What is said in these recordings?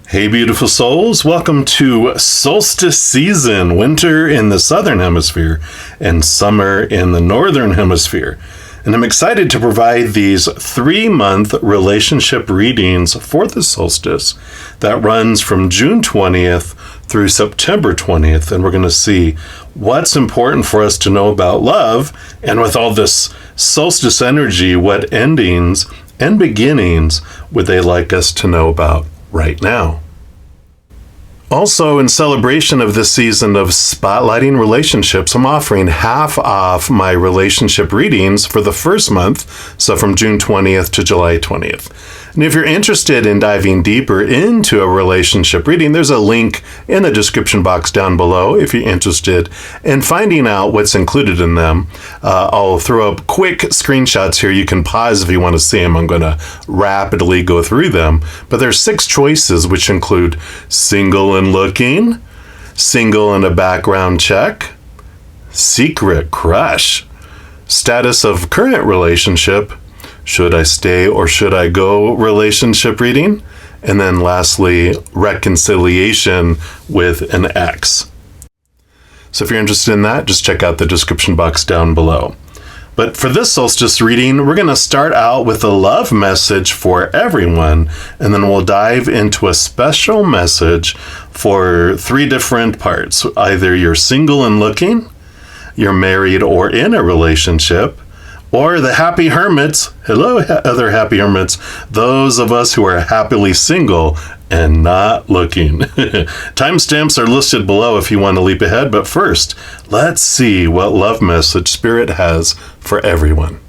Hey, beautiful souls. Welcome to Solstice season, winter in the southern hemisphere and summer in the northern hemisphere. And I'm excited to provide these 3-month relationship readings for the solstice that runs from June 20th through September 20th. And we're going to see what's important for us to know about love. And with all this solstice energy, what endings and beginnings would they like us to know about right now? Also, in celebration of this season of spotlighting relationships, I'm offering half off my relationship readings for the first month, so from June 20th to July 20th. And if you're interested in diving deeper into a relationship reading, there's a link in the description box down below if you're interested in finding out what's included in them. I'll throw up quick screenshots here. You can pause if you want to see them. I'm going to rapidly go through them. But there's 6 choices, which include single and looking, single and a background check, secret crush, status of current relationship, should I stay or should I go relationship reading, and then lastly, reconciliation with an ex. So if you're interested in that, just check out the description box down below. But for this solstice reading, we're going to start out with a love message for everyone, and then we'll dive into a special message for 3 different parts. Either you're single and looking, you're married or in a relationship, or the Happy Hermits. Hello, other Happy Hermits. Those of us who are happily single and not looking. Timestamps are listed below if you want to leap ahead. But first, let's see what love message Spirit has for everyone.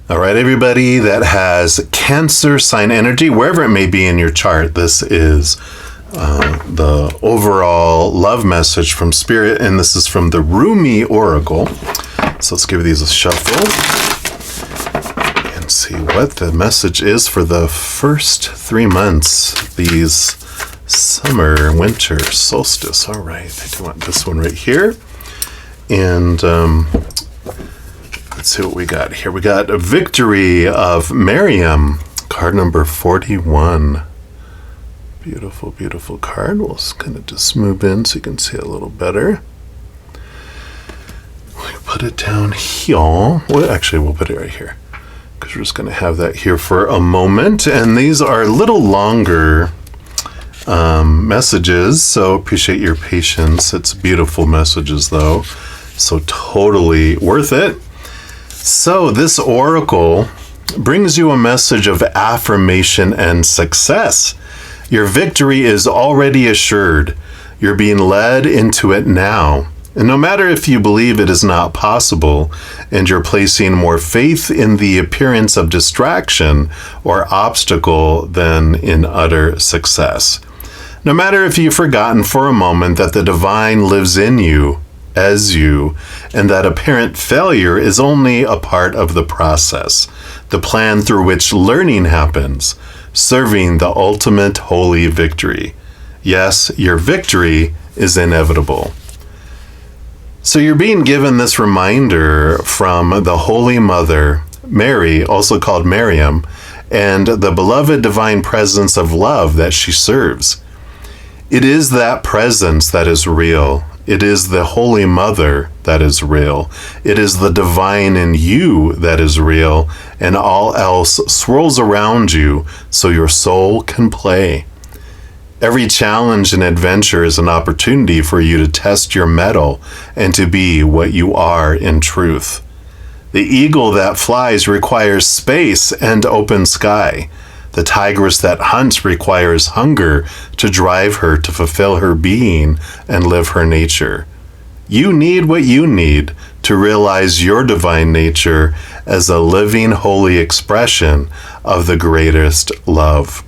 All right, everybody that has Cancer sign energy, wherever it may be in your chart, this is the overall love message from Spirit. And this is from the Rumi Oracle. So let's give these a shuffle and see what the message is for the first 3 months, these summer, winter, solstice. All right, I do want this one right here. And let's see what we got here. We got a Victory of Miriam, card number 41. Beautiful, beautiful card. We'll kind of just move in so you can see it a little better. Put it down here. Well, actually, we'll put it right here because we're just going to have that here for a moment. And these are a little longer messages, so appreciate your patience. It's beautiful messages, though, so totally worth it. So this oracle brings you a message of affirmation and success. Your victory is already assured. You're being led into it now. And no matter if you believe it is not possible and you're placing more faith in the appearance of distraction or obstacle than in utter success. No matter if you've forgotten for a moment that the divine lives in you, as you, and that apparent failure is only a part of the process, the plan through which learning happens, serving the ultimate holy victory. Yes, your victory is inevitable. So you're being given this reminder from the Holy Mother, Mary, also called Miriam, and the beloved divine presence of love that she serves. It is that presence that is real. It is the Holy Mother that is real. It is the divine in you that is real, and all else swirls around you so your soul can play. Every challenge and adventure is an opportunity for you to test your mettle and to be what you are in truth. The eagle that flies requires space and open sky. The tigress that hunts requires hunger to drive her to fulfill her being and live her nature. You need what you need to realize your divine nature as a living, holy expression of the greatest love.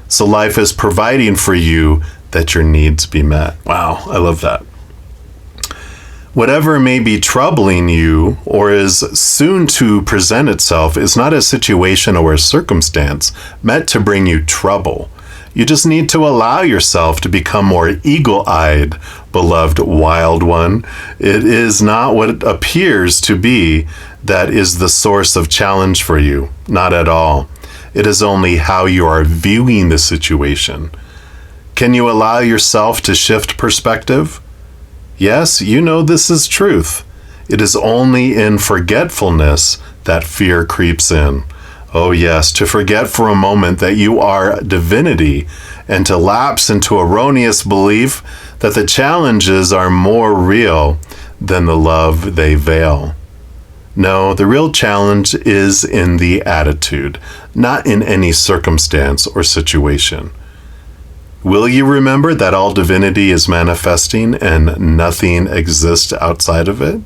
So life is providing for you that your needs be met. Wow, I love that. Whatever may be troubling you or is soon to present itself is not a situation or a circumstance meant to bring you trouble. You just need to allow yourself to become more eagle-eyed, beloved wild one. It is not what it appears to be that is the source of challenge for you. Not at all. It is only how you are viewing the situation. Can you allow yourself to shift perspective? Yes, you know this is truth. It is only in forgetfulness that fear creeps in. Oh yes, to forget for a moment that you are divinity and to lapse into erroneous belief that the challenges are more real than the love they veil. No, the real challenge is in the attitude, not in any circumstance or situation. Will you remember that all divinity is manifesting and nothing exists outside of it?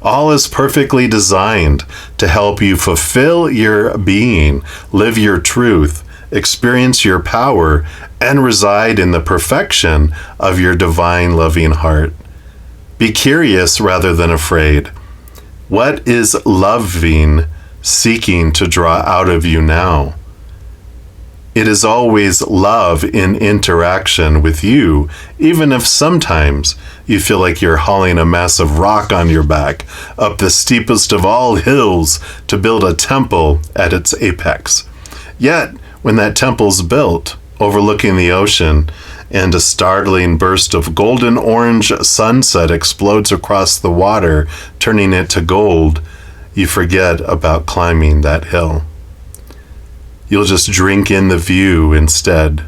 All is perfectly designed to help you fulfill your being, live your truth, experience your power, and reside in the perfection of your divine loving heart. Be curious rather than afraid. What is loving seeking to draw out of you now? It is always love in interaction with you, even if sometimes you feel like you're hauling a massive rock on your back up the steepest of all hills to build a temple at its apex. Yet, when that temple's built, overlooking the ocean, and a startling burst of golden orange sunset explodes across the water, turning it to gold, you forget about climbing that hill. You'll just drink in the view instead.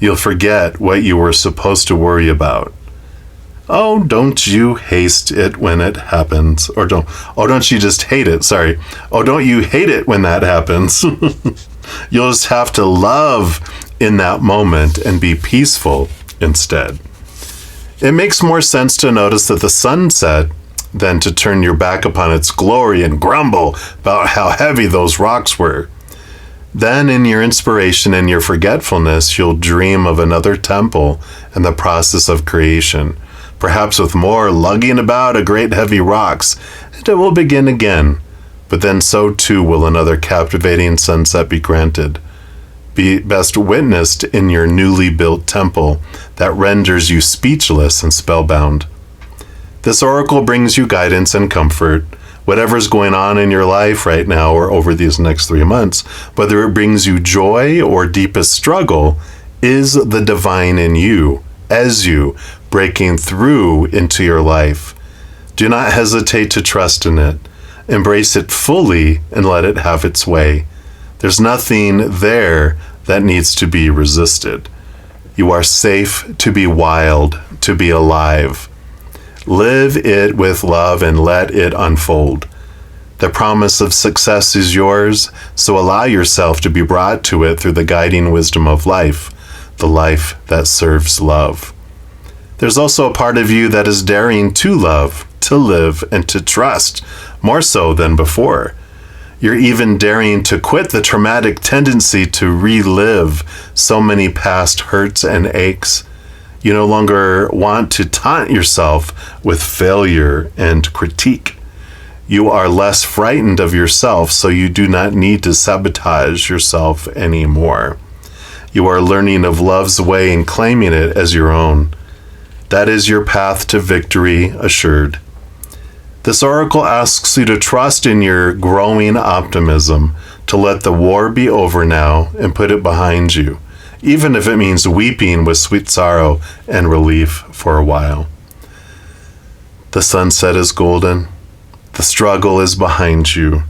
You'll forget what you were supposed to worry about. Oh, don't you haste it when it happens. Don't you just hate it? Sorry. Oh, don't you hate it when that happens? You'll just have to love in that moment and be peaceful instead. It makes more sense to notice that the sunset than to turn your back upon its glory and grumble about how heavy those rocks were. Then in your inspiration and your forgetfulness, you'll dream of another temple and the process of creation, perhaps with more lugging about of great heavy rocks, and it will begin again. But then so too will another captivating sunset be granted, be best witnessed in your newly built temple that renders you speechless and spellbound. This oracle brings you guidance and comfort, whatever's going on in your life right now or over these next 3 months, whether it brings you joy or deepest struggle, is the divine in you, as you, breaking through into your life. Do not hesitate to trust in it. Embrace it fully and let it have its way. There's nothing there that needs to be resisted. You are safe to be wild, to be alive. Live it with love and let it unfold. The promise of success is yours, so allow yourself to be brought to it through the guiding wisdom of life, the life that serves love. There's also a part of you that is daring to love, to live, and to trust, more so than before. You're even daring to quit the traumatic tendency to relive so many past hurts and aches. You no longer want to taunt yourself with failure and critique. You are less frightened of yourself, so you do not need to sabotage yourself anymore. You are learning of love's way and claiming it as your own. That is your path to victory assured. This oracle asks you to trust in your growing optimism, to let the war be over now and put it behind you, even if it means weeping with sweet sorrow and relief for a while. The sunset is golden. The struggle is behind you.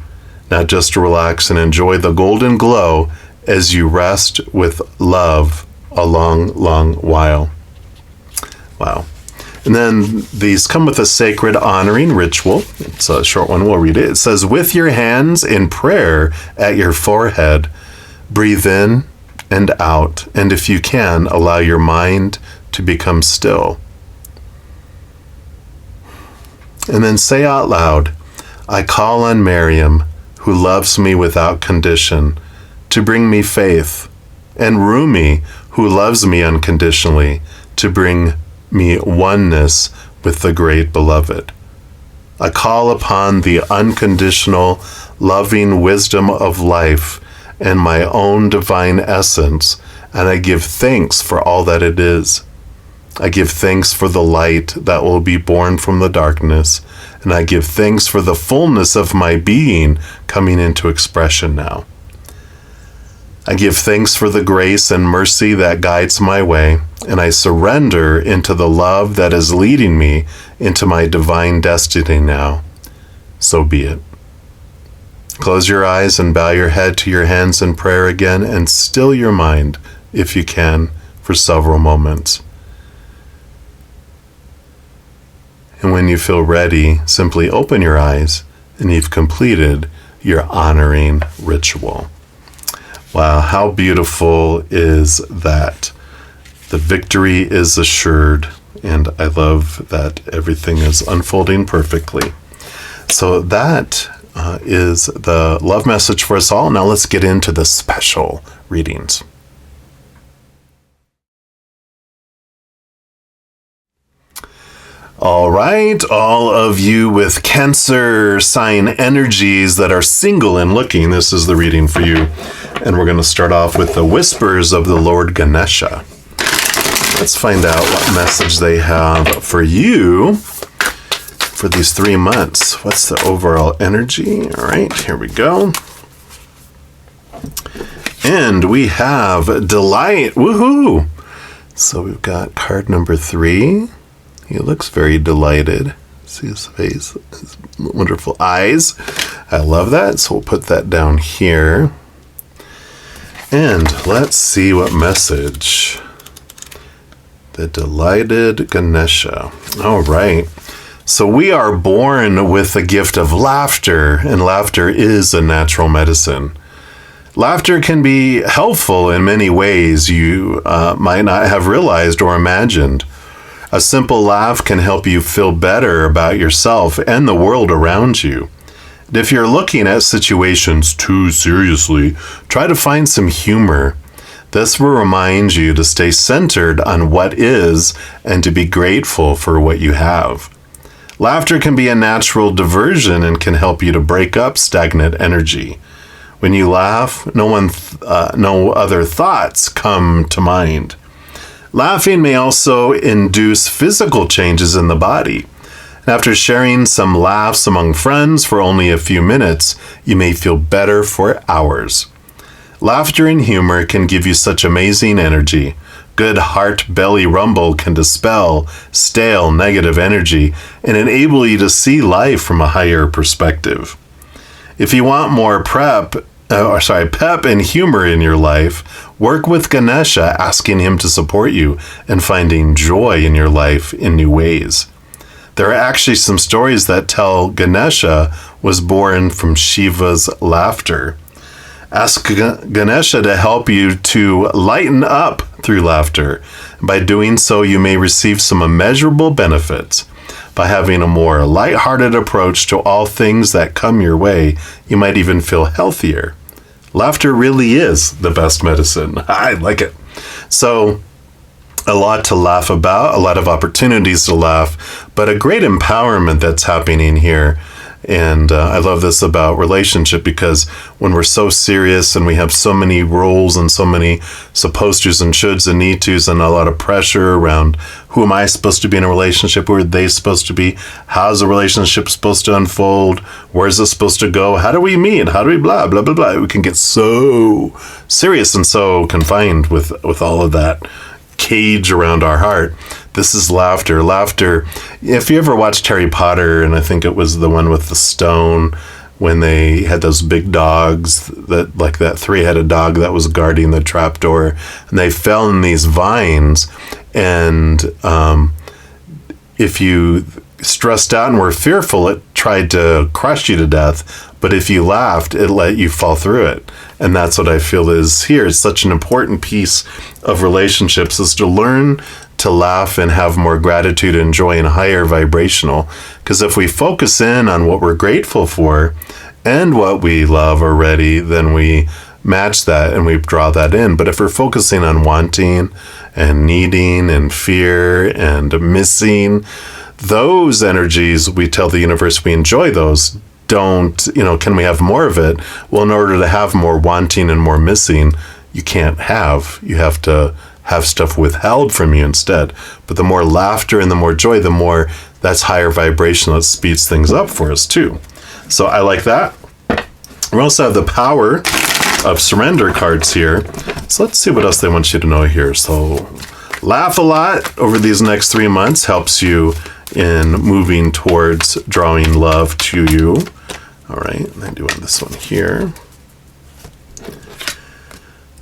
Now just relax and enjoy the golden glow as you rest with love a long, long while. Wow. And then these come with a sacred honoring ritual. It's a short one. We'll read it. It says, with your hands in prayer at your forehead, breathe in and out. And if you can, allow your mind to become still. And then say out loud, I call on Miriam, who loves me without condition, to bring me faith, and Rumi, who loves me unconditionally, to bring me oneness with the great beloved. I call upon the unconditional, loving wisdom of life and my own divine essence, and I give thanks for all that it is. I give thanks for the light that will be born from the darkness, and I give thanks for the fullness of my being coming into expression now. I give thanks for the grace and mercy that guides my way, and I surrender into the love that is leading me into my divine destiny now. So be it. Close your eyes and bow your head to your hands in prayer again, and still your mind, if you can, for several moments. And when you feel ready, simply open your eyes, and you've completed your honoring ritual. Wow, how beautiful is that? The victory is assured, and I love that everything is unfolding perfectly. So that is the love message for us all. Now let's get into the special readings. All right, all of you with Cancer sign energies that are single and looking, this is the reading for you. And we're going to start off with the whispers of the Lord Ganesha. Let's find out what message they have for you for these 3 months. What's the overall energy? All right, here we go. And we have delight. Woohoo! So we've got card number 3. He looks very delighted. See his face, his wonderful eyes. I love that. So we'll put that down here. And let's see what message. The delighted Ganesha. All right. So we are born with the gift of laughter, and laughter is a natural medicine. Laughter can be helpful in many ways you might not have realized or imagined. A simple laugh can help you feel better about yourself and the world around you. And if you're looking at situations too seriously, try to find some humor. This will remind you to stay centered on what is and to be grateful for what you have. Laughter can be a natural diversion and can help you to break up stagnant energy. When you laugh, no other thoughts come to mind. Laughing may also induce physical changes in the body. After sharing some laughs among friends for only a few minutes, you may feel better for hours. Laughter and humor can give you such amazing energy. Good heart belly rumble can dispel stale negative energy and enable you to see life from a higher perspective. If you want more pep and humor in your life, work with Ganesha, asking him to support you and finding joy in your life in new ways. There are actually some stories that tell Ganesha was born from Shiva's laughter. Ask Ganesha to help you to lighten up through laughter. By doing so, you may receive some immeasurable benefits. By having a more lighthearted approach to all things that come your way, you might even feel healthier. Laughter really is the best medicine. I like it. So, a lot to laugh about, a lot of opportunities to laugh, but a great empowerment that's happening here. And I love this about relationship, because when we're so serious and we have so many roles and so many supposed tos and shoulds and need tos and a lot of pressure around who am I supposed to be in a relationship, who are they supposed to be, how's the relationship supposed to unfold, where's it supposed to go, how do we meet, how do we blah, blah, blah, blah. We can get so serious and so confined with all of that cage around our heart. This is laughter. Laughter. If you ever watched Harry Potter, and I think it was the one with the stone, when they had those big dogs, that 3-headed dog that was guarding the trapdoor, and they fell in these vines, and if you stressed out and were fearful, it tried to crush you to death, but if you laughed, it let you fall through it. And that's what I feel is here. It's such an important piece of relationships, is to learn to laugh and have more gratitude and joy and higher vibrational. Because if we focus in on what we're grateful for and what we love already, then we match that and we draw that in. But if we're focusing on wanting and needing and fear and missing, those energies, we tell the universe we enjoy those. Can we have more of it? Well, in order to have more wanting and more missing, you have to have stuff withheld from you instead. But the more laughter and the more joy, the more that's higher vibration. That speeds things up for us too. So I like that. We also have the power of surrender cards here. So let's see what else they want you to know here. So laugh a lot over these next 3 months helps you in moving towards drawing love to you. All right, and then doing this one here.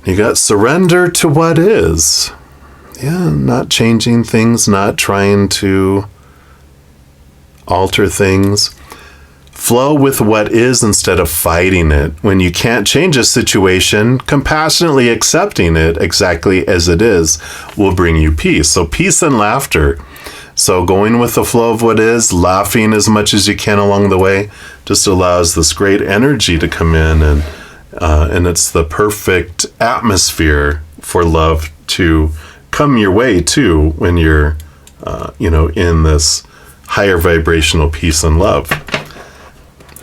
You got surrender to what is. Yeah, not changing things, not trying to alter things. Flow with what is instead of fighting it. When you can't change a situation, compassionately accepting it exactly as it is will bring you peace. So peace and laughter. So going with the flow of what is, laughing as much as you can along the way, just allows this great energy to come in, and it's the perfect atmosphere for love to come your way too when you're, in this higher vibrational peace and love.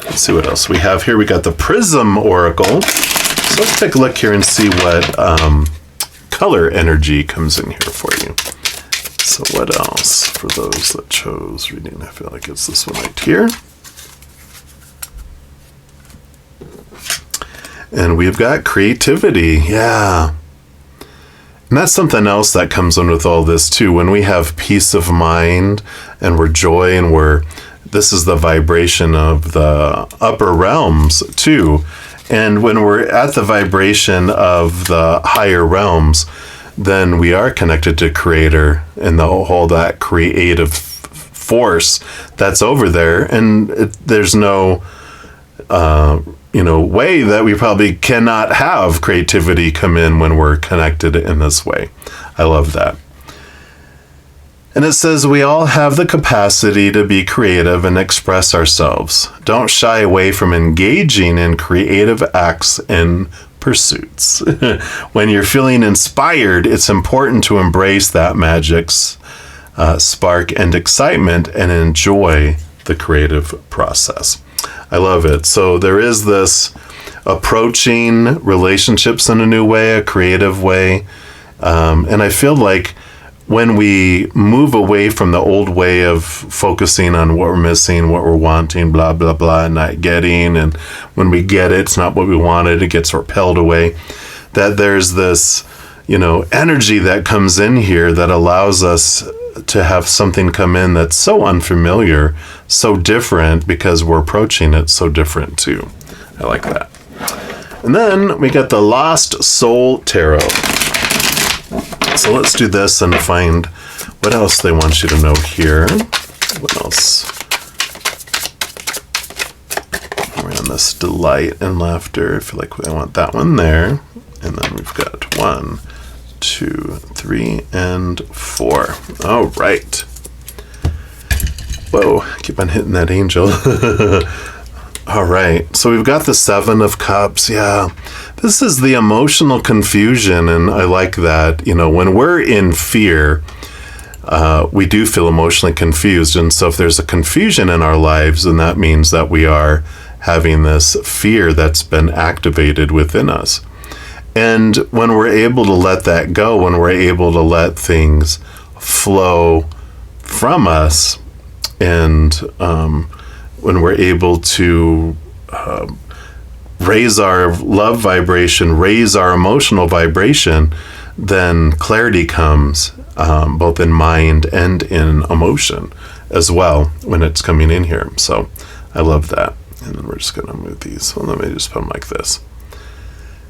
Let's see what else we have here. We got the Prism Oracle. So let's take a look here and see what color energy comes in here for you. So what else for those that chose reading? I feel like it's this one right here. And we've got creativity. Yeah. And that's something else that comes in with all this too. When we have peace of mind and we're joy and this is the vibration of the upper realms too. And when we're at the vibration of the higher realms, then we are connected to Creator and that creative force that's over there. And there's no, way that we probably cannot have creativity come in when we're connected in this way. I love that. And it says we all have the capacity to be creative and express ourselves. Don't shy away from engaging in creative acts and pursuits. When you're feeling inspired, it's important to embrace that magic's spark and excitement and enjoy the creative process. I love it. So there is this approaching relationships in a new way, a creative way. And I feel like when we move away from the old way of focusing on what we're missing, what we're wanting, blah, blah, blah, and not getting, and when we get it, it's not what we wanted, it gets repelled away, that there's this, energy that comes in here that allows us to have something come in that's so unfamiliar, so different, because we're approaching it so different too. I like that. And then we got the Lost Soul Tarot. So let's do this and find what else they want you to know here. What else? We're on this delight and laughter. I feel like I want that one there. And then we've got 1, 2, 3, and 4. All right. Whoa, keep on hitting that angel. All right, so we've got the 7 of Cups. Yeah, this is the emotional confusion, and I like that. When we're in fear, we do feel emotionally confused, and so if there's a confusion in our lives, then that means that we are having this fear that's been activated within us. And when we're able to let that go, when we're able to let things flow from us, and when we're able to raise our love vibration, raise our emotional vibration, then clarity comes, both in mind and in emotion as well when it's coming in here. So I love that. And then we're just going to move these. Well, let me just put them like this.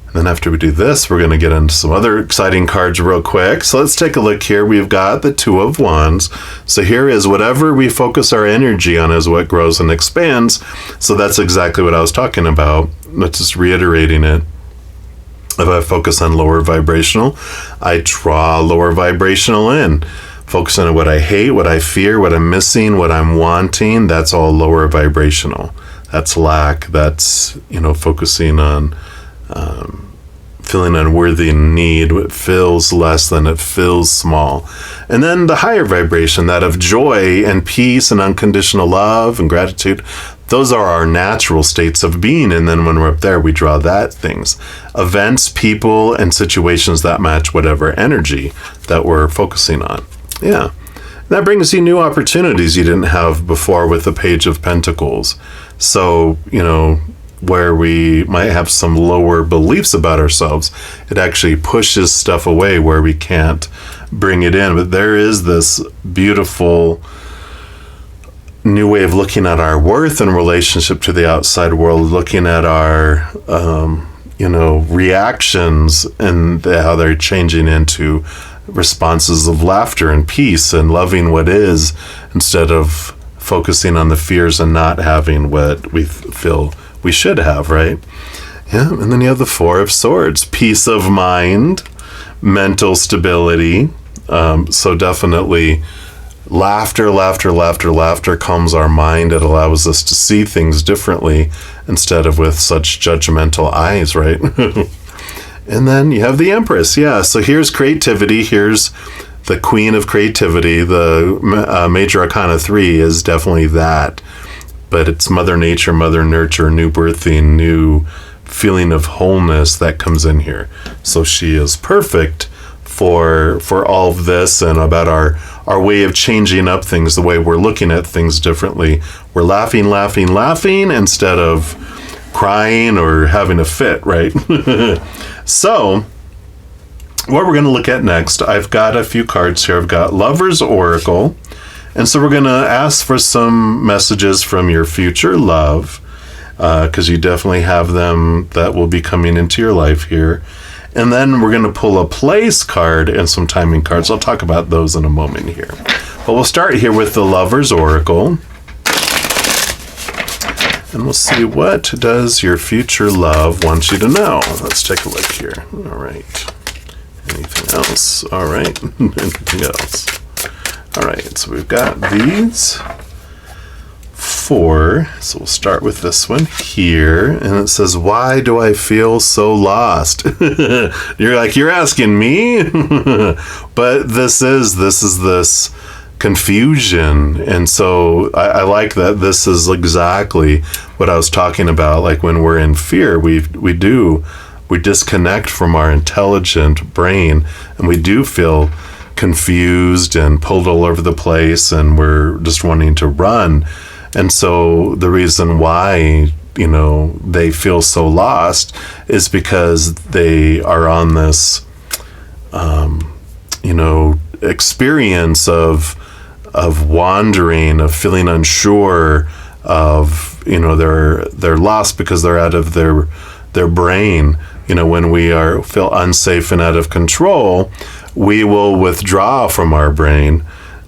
And then after we do this, we're going to get into some other exciting cards real quick. So let's take a look here. We've got the 2 of Wands. So here is whatever we focus our energy on is what grows and expands. So that's exactly what I was talking about. Let's just reiterating it. If I focus on lower vibrational, I draw lower vibrational in. Focusing on what I hate, what I fear, what I'm missing, what I'm wanting, that's all lower vibrational. That's lack. That's, focusing on feeling unworthy and need. It feels less than it feels small. And then the higher vibration, that of joy and peace and unconditional love and gratitude, those are our natural states of being. And then when we're up there, we draw that things, events, people, and situations that match whatever energy that we're focusing on. Yeah. That brings you new opportunities you didn't have before with the Page of Pentacles. So, where we might have some lower beliefs about ourselves, it actually pushes stuff away where we can't bring it in. But there is this beautiful new way of looking at our worth in relationship to the outside world, looking at our reactions and how they're changing into responses of laughter and peace and loving what is, instead of focusing on the fears and not having what we feel we should have, right? Yeah, and then you have the Four of Swords, peace of mind, mental stability. So definitely laughter calms our mind. It allows us to see things differently instead of with such judgmental eyes, right? And then you have the Empress. Yeah, so here's creativity. Here's the Queen of Creativity. The Major Arcana 3 is definitely that. But it's Mother Nature, Mother Nurture, new birthing, new feeling of wholeness that comes in here. So she is perfect for all of this, and about our way of changing up things, the way we're looking at things differently. We're laughing instead of crying or having a fit, right? So what we're going to look at next, I've got a few cards here. I've got Lover's Oracle. And so we're going to ask for some messages from your future love, because you definitely have them that will be coming into your life here. And then we're going to pull a place card and some timing cards. I'll talk about those in a moment here. But we'll start here with the Lover's Oracle. And we'll see, what does your future love want you to know? Let's take a look here. All right. Anything else? All right. Anything else? All right, so we've got these 4. So we'll start with this one here. And it says, why do I feel so lost? You're like, you're asking me? But this is this confusion. And so I like that this is exactly what I was talking about. Like when we're in fear, we disconnect from our intelligent brain, and we do feel confused and pulled all over the place, and we're just wanting to run. And so the reason why they feel so lost is because they are on this experience of wandering, of feeling unsure, of they're lost because they're out of their brain. When we feel unsafe and out of control, we will withdraw from our brain,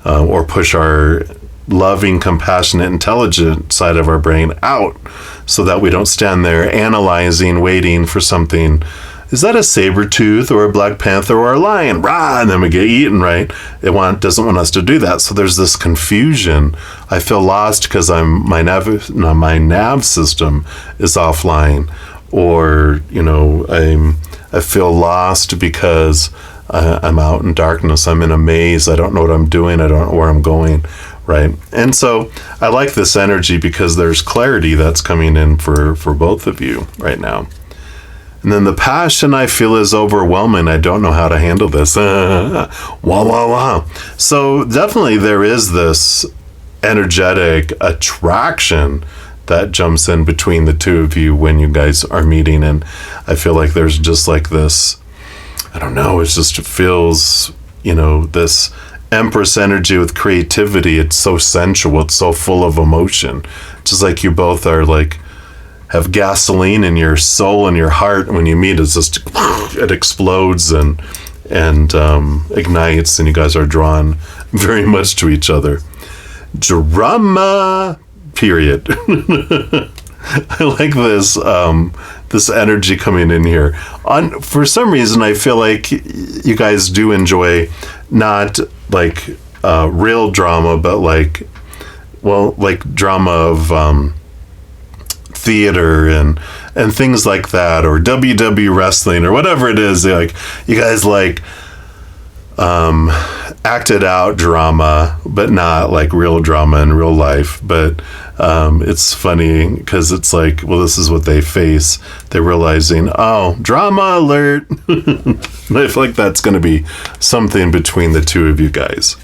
or push our loving, compassionate, intelligent side of our brain out, so that we don't stand there analyzing, waiting for something. Is that a saber tooth or a black panther or a lion? Rah! And then we get eaten, right? It doesn't want us to do that. So there's this confusion. I feel lost because my nav system is offline, or I feel lost because I'm out in darkness. I'm in a maze. I don't know what I'm doing. I don't know where I'm going, right? And so I like this energy because there's clarity that's coming in for both of you right now. And then the passion I feel is overwhelming. I don't know how to handle this. Wow. So definitely there is this energetic attraction that jumps in between the two of you when you guys are meeting. And I feel like there's just like this, I don't know, it feels, this Empress energy with creativity. It's so sensual. It's so full of emotion. Just like you both are like, have gasoline in your soul and your heart. When you meet, it's just, it explodes and ignites, and you guys are drawn very much to each other. Drama, period. I like this energy coming in here. For some reason, I feel like you guys do enjoy not like real drama, but like drama of theater and things like that, or WWE wrestling, or whatever it is. Like you guys acted out drama, but not like real drama in real life. But it's funny because it's like, well, this is what they face. They're realizing, oh, drama alert. I feel like that's going to be something between the two of you guys.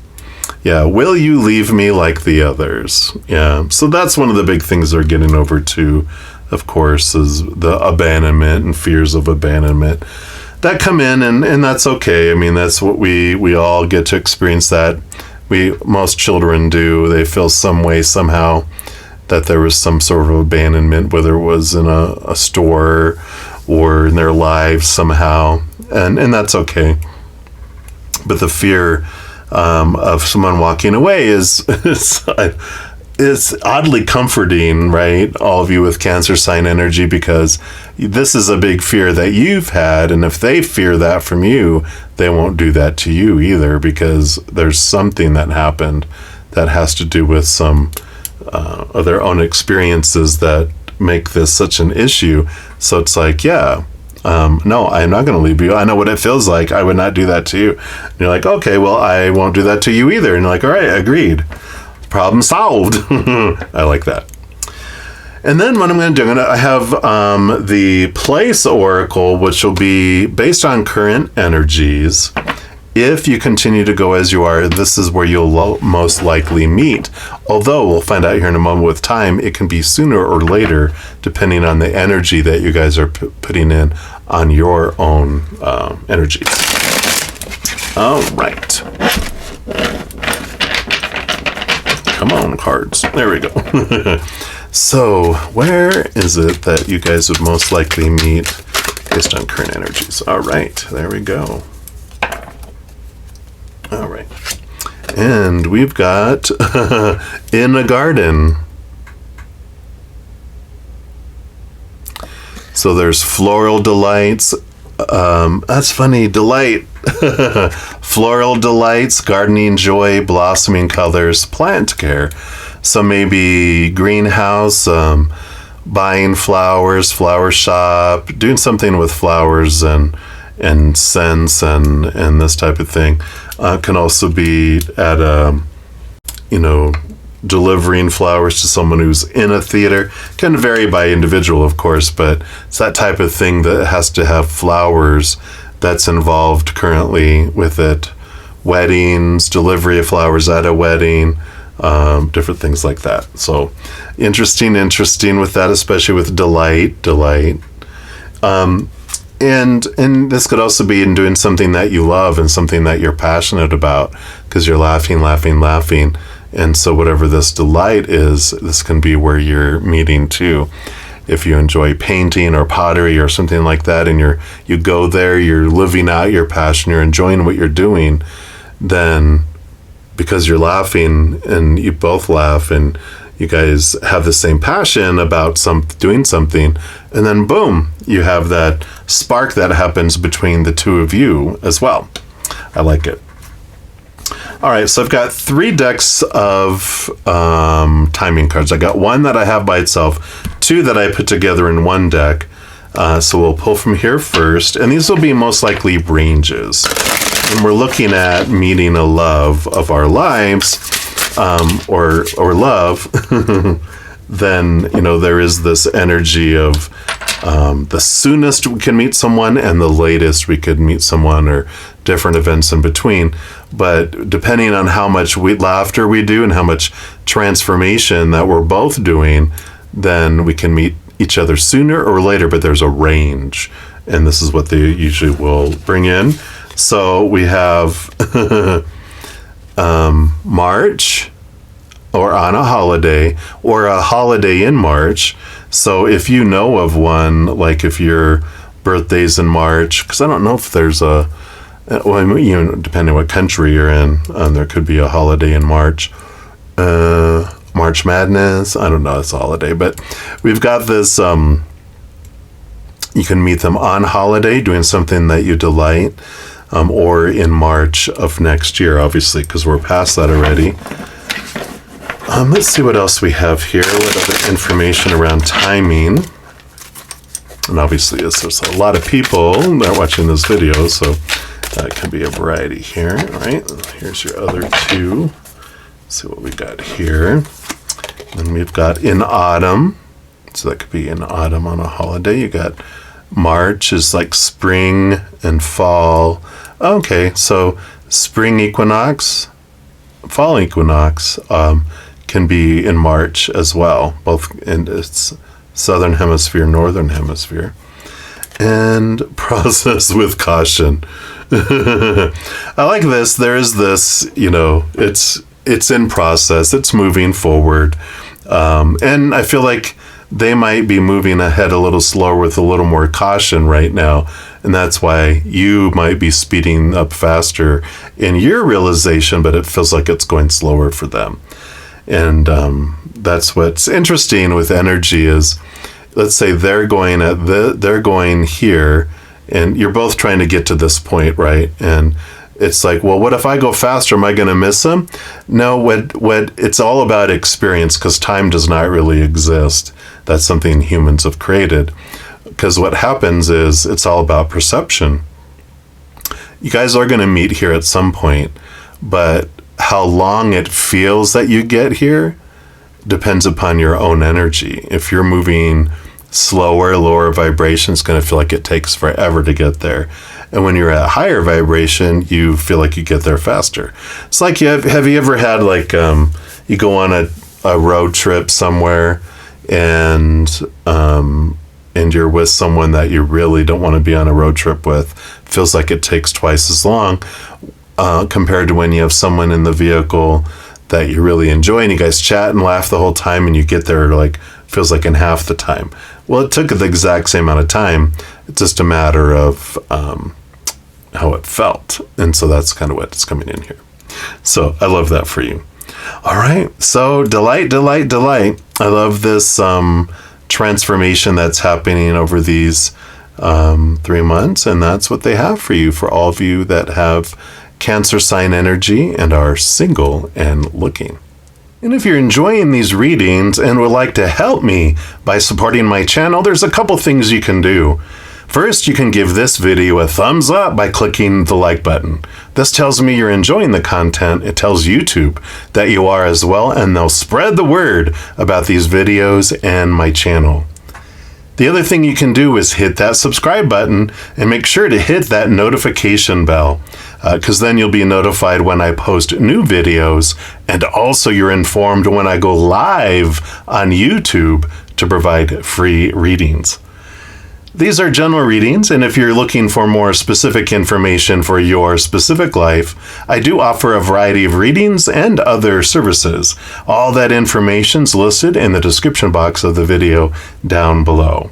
Yeah, will you leave me like the others? Yeah, so that's one of the big things they're getting over to of course, is the abandonment and fears of abandonment that come in, and that's okay. I mean, that's what we all get to experience that. Most children do. They feel some way, somehow, that there was some sort of abandonment, whether it was in a store or in their lives somehow, and that's okay. But the fear of someone walking away is oddly comforting, right? All of you with Cancer sign energy, because this is a big fear that you've had, and if they fear that from you, they won't do that to you either, because there's something that happened that has to do with some of their own experiences that make this such an issue. So it's like, no, I'm not going to leave you. I know what it feels like. I would not do that to you. And you're like, okay, well, I won't do that to you either. And you're like, all right, agreed. Problem solved. I like that. And then what I'm going to do, I have the place oracle, which will be based on current energies. If you continue to go as you are, this is where you'll most likely meet. Although we'll find out here in a moment with time, it can be sooner or later, depending on the energy that you guys are putting in on your own energies. All right. Come on, cards. There we go. So, where is it that you guys would most likely meet based on current energies? All right, there we go. All right. And we've got in a garden. So there's floral delights. That's funny, delight. Floral delights, gardening joy, blossoming colors, plant care. So maybe greenhouse, buying flowers, flower shop, doing something with flowers and scents and this type of thing. Can also be at delivering flowers to someone who's in a theater. Can vary by individual, of course, but it's that type of thing that has to have flowers that's involved currently with it. Weddings, delivery of flowers at a wedding, different things like that. So interesting with that, especially with delight. And this could also be in doing something that you love and something that you're passionate about, because you're laughing. And so whatever this delight is, this can be where you're meeting too. If you enjoy painting or pottery or something like that, and you go there, you're living out your passion, you're enjoying what you're doing, then because you're laughing and you both laugh and you guys have the same passion about doing something, and then boom, you have that spark that happens between the two of you as well. I like it. All right, so I've got 3 decks of timing cards. I got one that I have by itself, 2 that I put together in one deck. So we'll pull from here first, and these will be most likely ranges. When we're looking at meeting a love of our lives, or love, then there is this energy of the soonest we can meet someone and the latest we could meet someone, or different events in between. But depending on how much laughter we do and how much transformation that we're both doing, then we can meet each other sooner or later, but there's a range, and this is what they usually will bring in. So we have March, or on a holiday, or a holiday in March. So if you know of one, like if your birthday's in March, because I don't know if there's depending on what country you're in, there could be a holiday in March. March Madness, I don't know, it's a holiday, but we've got this, you can meet them on holiday doing something that you delight, or in March of next year, obviously, because we're past that already. Let's see what else we have here. What other information around timing? And obviously, there's a lot of people that are watching this video, so that can be a variety here. All right, here's your other 2. Let's see what we got here. Then we've got in autumn. So that could be in autumn on a holiday. You got March is like spring and fall. Okay, so spring equinox, fall equinox, can be in March as well. Both, and it's southern hemisphere, northern hemisphere, and process with caution. I like this. There is this, it's in process. It's moving forward. And I feel like they might be moving ahead a little slower with a little more caution right now. And that's why you might be speeding up faster in your realization, but it feels like it's going slower for them. And that's what's interesting with energy is, let's say they're going here, and you're both trying to get to this point, right? And it's like, well, what if I go faster? Am I going to miss them? No, what it's all about experience, because time does not really exist. That's something humans have created. Because what happens is it's all about perception. You guys are going to meet here at some point, but how long it feels that you get here depends upon your own energy. If you're moving slower, lower vibration, it's going to feel like it takes forever to get there. And when you're at higher vibration, you feel like you get there faster. It's like, have you ever had you go on a road trip somewhere and you're with someone that you really don't want to be on a road trip with. Feels like it takes twice as long compared to when you have someone in the vehicle that you really enjoy and you guys chat and laugh the whole time and you get there feels like in half the time. Well, it took the exact same amount of time. It's just a matter of how it felt. And so that's kind of what's coming in here. So I love that for you. All right. So delight. I love this transformation that's happening over these 3 months. And that's what they have for you, for all of you that have Cancer sign energy and are single and looking. And if you're enjoying these readings and would like to help me by supporting my channel, there's a couple things you can do. First, you can give this video a thumbs up by clicking the like button. This tells me you're enjoying the content. It tells YouTube that you are as well, and they'll spread the word about these videos and my channel. The other thing you can do is hit that subscribe button and make sure to hit that notification bell, because then you'll be notified when I post new videos, and also you're informed when I go live on YouTube to provide free readings. These are general readings, and if you're looking for more specific information for your specific life, I do offer a variety of readings and other services. All that information's listed in the description box of the video down below.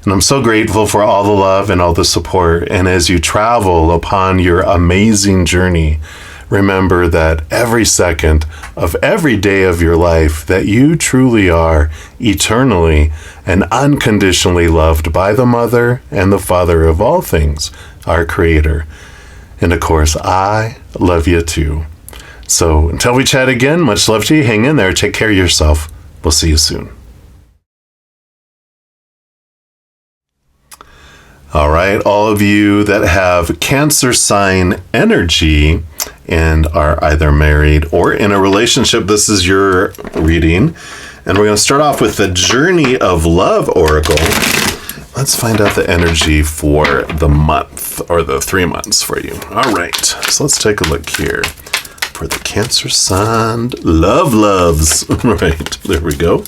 And I'm so grateful for all the love and all the support, and as you travel upon your amazing journey, remember that every second of every day of your life that you truly are eternally and unconditionally loved by the Mother and the Father of all things, our Creator. And of course, I love you too. So until we chat again, much love to you. Hang in there. Take care of yourself. We'll see you soon. All right, all of you that have Cancer sign energy and are either married or in a relationship, this is your reading. And we're going to start off with the Journey of Love Oracle. Let's find out the energy for the month, or the 3 months for you. All right, so let's take a look here for the Cancer sign loves. Right, there we go.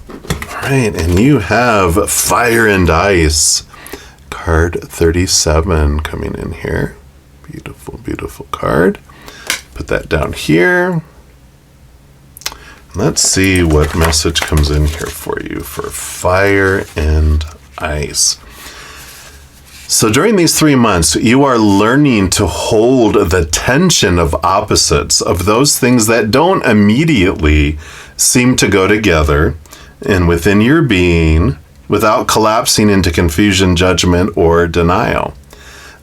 All right, and you have Fire and Ice. Card 37 coming in here. Beautiful, beautiful card. Put that down here. Let's see what message comes in here for you for Fire and Ice. So during these 3 months, you are learning to hold the tension of opposites, of those things that don't immediately seem to go together, and within your being, without collapsing into confusion, judgment, or denial.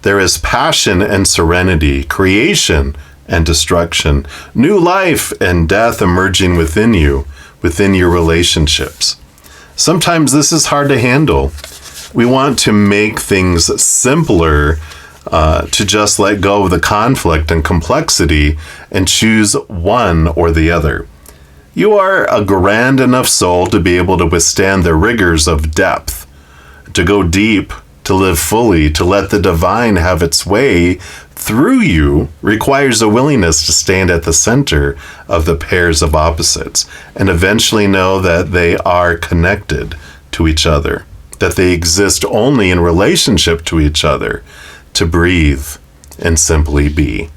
There is passion and serenity, creation and destruction, new life and death emerging within you, within your relationships. Sometimes this is hard to handle. We want to make things simpler, to just let go of the conflict and complexity and choose one or the other. You are a grand enough soul to be able to withstand the rigors of depth, to go deep to live fully, to let the divine have its way through you, requires a willingness to stand at the center of the pairs of opposites and eventually know that they are connected to each other, that they exist only in relationship to each other, to breathe and simply be.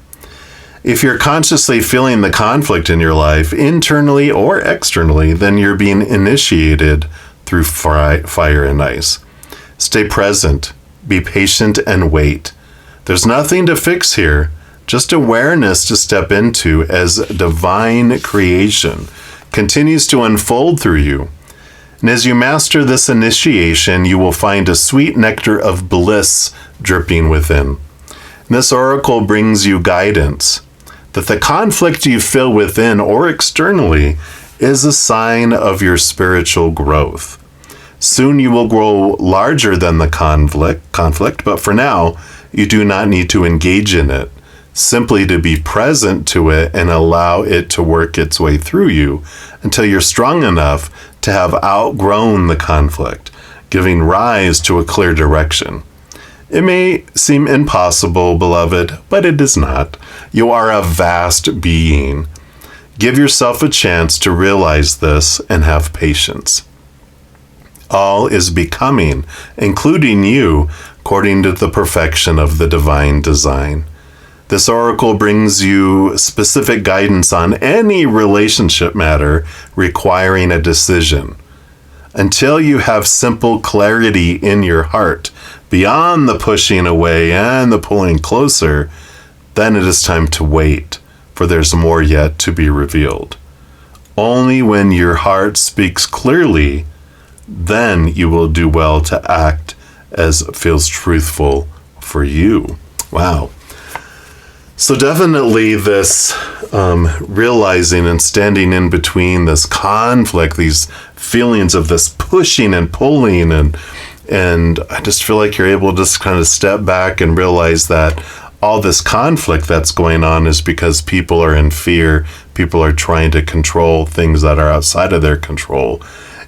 If you're consciously feeling the conflict in your life, internally or externally, then you're being initiated through fire and ice. Stay present, be patient, and wait. There's nothing to fix here, just awareness to step into as divine creation continues to unfold through you. And as you master this initiation, you will find a sweet nectar of bliss dripping within. And this oracle brings you guidance that the conflict you feel within or externally is a sign of your spiritual growth. Soon you will grow larger than the conflict, but for now, you do not need to engage in it, simply to be present to it and allow it to work its way through you until you're strong enough to have outgrown the conflict, giving rise to a clear direction. It may seem impossible, beloved, but it is not. You are a vast being. Give yourself a chance to realize this and have patience. All is becoming, including you, according to the perfection of the divine design. This oracle brings you specific guidance on any relationship matter requiring a decision. Until you have simple clarity in your heart, beyond the pushing away and the pulling closer, then it is time to wait, for there's more yet to be revealed. Only when your heart speaks clearly, then you will do well to act as feels truthful for you. Wow. So definitely this realizing and standing in between this conflict, these feelings of this pushing and pulling, and I just feel like you're able to just kind of step back and realize that all this conflict that's going on is because people are in fear. People are trying to control things that are outside of their control.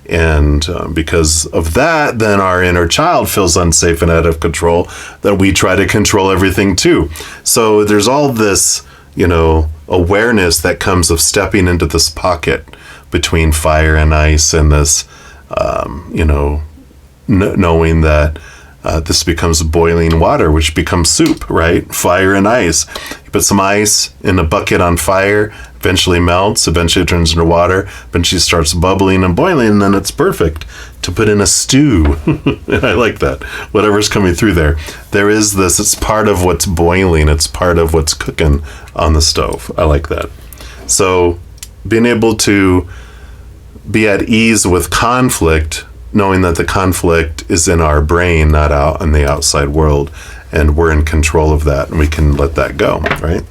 And because of that, then our inner child feels unsafe and out of control, then we try to control everything too. So there's all this, awareness that comes of stepping into this pocket between fire and ice, and this, knowing that this becomes boiling water, which becomes soup, right? Fire and ice. You put some ice in a bucket on fire, eventually melts, eventually turns into water, eventually starts bubbling and boiling, and then it's perfect to put in a stew. And I like that. Whatever's coming through there. There is this, it's part of what's boiling, it's part of what's cooking on the stove. I like that. So being able to be at ease with conflict, knowing that the conflict is in our brain, not out in the outside world, and we're in control of that, and we can let that go, right?